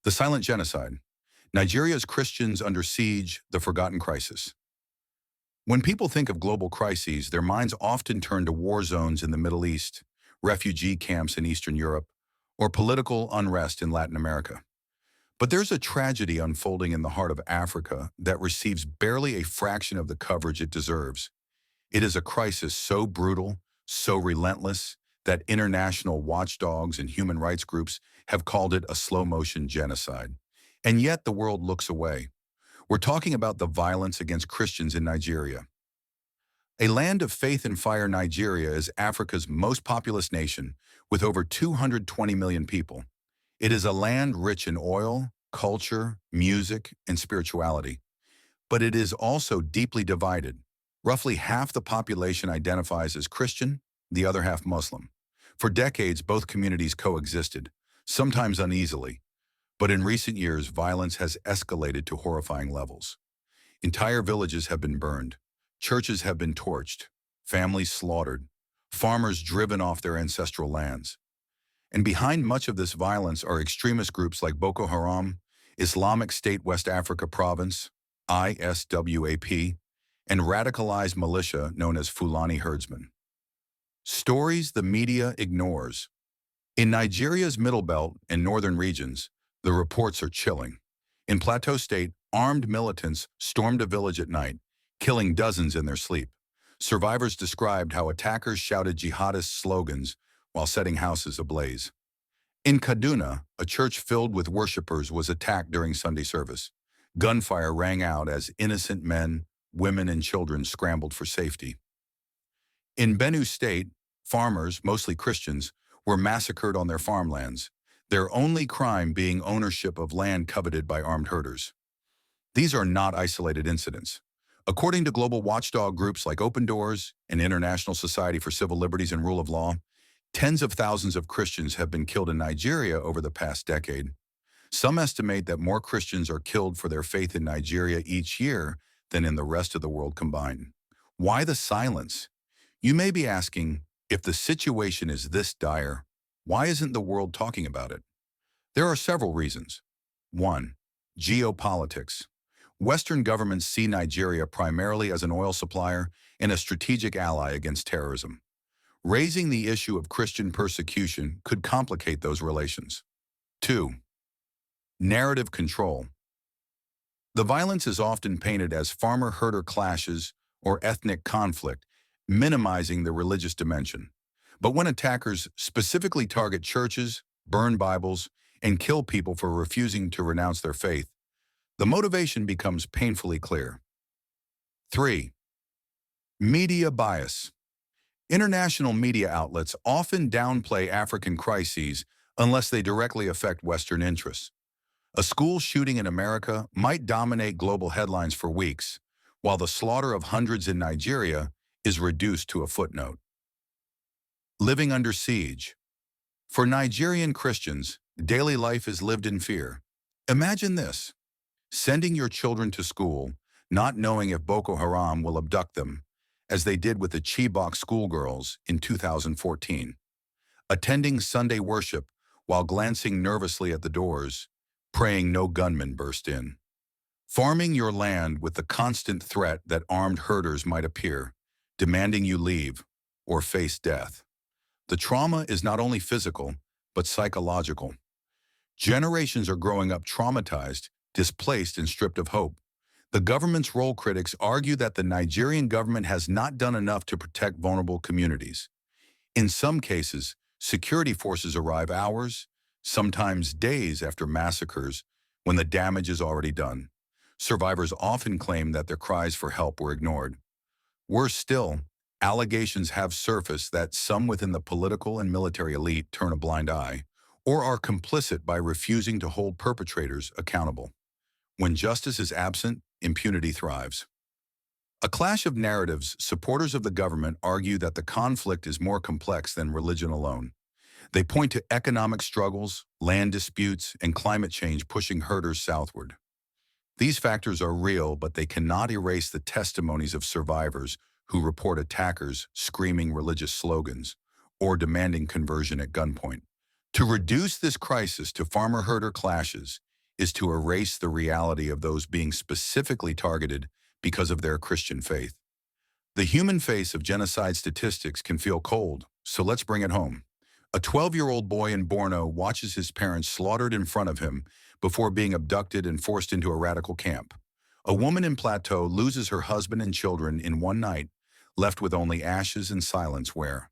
The silent genocide. Nigeria's Christians under siege, the forgotten crisis. When people think of global crises, their minds often turn to war zones in the Middle East, refugee camps in Eastern Europe, or political unrest in Latin America. But there's a tragedy unfolding in the heart of Africa that receives barely a fraction of the coverage it deserves. It is a crisis so brutal, so relentless, that international watchdogs and human rights groups have called it a slow-motion genocide. And yet the world looks away. We're talking about the violence against Christians in Nigeria. A land of faith and fire, Nigeria is Africa's most populous nation, with over 220 million people. It is a land rich in oil, culture, music, and spirituality. But it is also deeply divided. Roughly half the population identifies as Christian, the other half Muslim. For decades, both communities coexisted, sometimes uneasily. But in recent years, violence has escalated to horrifying levels. Entire villages have been burned, churches have been torched, families slaughtered, farmers driven off their ancestral lands. And behind much of this violence are extremist groups like Boko Haram, Islamic State West Africa Province, ISWAP, and radicalized militia known as Fulani herdsmen. Stories the media ignores. In Nigeria's Middle Belt and northern regions, the reports are chilling. In Plateau State, armed militants stormed a village at night, killing dozens in their sleep. Survivors described how attackers shouted jihadist slogans while setting houses ablaze. In Kaduna, a church filled with worshippers was attacked during Sunday service. Gunfire rang out as innocent men, women, and children scrambled for safety. In Benue State, farmers, mostly Christians, were massacred on their farmlands, their only crime being ownership of land coveted by armed herders. These are not isolated incidents. According to global watchdog groups like Open Doors and International Society for Civil Liberties and Rule of Law, tens of thousands of Christians have been killed in Nigeria over the past decade. Some estimate that more Christians are killed for their faith in Nigeria each year than in the rest of the world combined. Why the silence? You may be asking, if the situation is this dire, why isn't the world talking about it? There are several reasons. 1. Geopolitics. Western governments see Nigeria primarily as an oil supplier and a strategic ally against terrorism. Raising the issue of Christian persecution could complicate those relations. 2. Narrative control. The violence is often painted as farmer-herder clashes or ethnic conflict, minimizing the religious dimension. But when attackers specifically target churches, burn Bibles, and kill people for refusing to renounce their faith, the motivation becomes painfully clear. 3. Media bias. International media outlets often downplay African crises unless they directly affect Western interests. A school shooting in America might dominate global headlines for weeks, while the slaughter of hundreds in Nigeria is reduced to a footnote. Living under siege. For Nigerian Christians, daily life is lived in fear. Imagine this: sending your children to school, not knowing if Boko Haram will abduct them, as they did with the Chibok schoolgirls in 2014. Attending Sunday worship while glancing nervously at the doors, praying no gunmen burst in. Farming your land with the constant threat that armed herders might appear, demanding you leave or face death. The trauma is not only physical, but psychological. Generations are growing up traumatized, displaced, and stripped of hope. The government's role critics argue that the Nigerian government has not done enough to protect vulnerable communities. In some cases, security forces arrive hours, sometimes days after massacres, when the damage is already done. Survivors often claim that their cries for help were ignored. Worse still, allegations have surfaced that some within the political and military elite turn a blind eye, or are complicit by refusing to hold perpetrators accountable. When justice is absent, impunity thrives. A clash of narratives. Supporters of the government argue that the conflict is more complex than religion alone. They point to economic struggles, land disputes, and climate change pushing herders southward. These factors are real, but they cannot erase the testimonies of survivors who report attackers screaming religious slogans or demanding conversion at gunpoint. To reduce this crisis to farmer-herder clashes, is to erase the reality of those being specifically targeted because of their Christian faith. The human face of genocide statistics can feel cold, so let's bring it home. A 12-year-old boy in Borno watches his parents slaughtered in front of him before being abducted and forced into a radical camp. A woman in Plateau loses her husband and children in one night, left with only ashes and silence where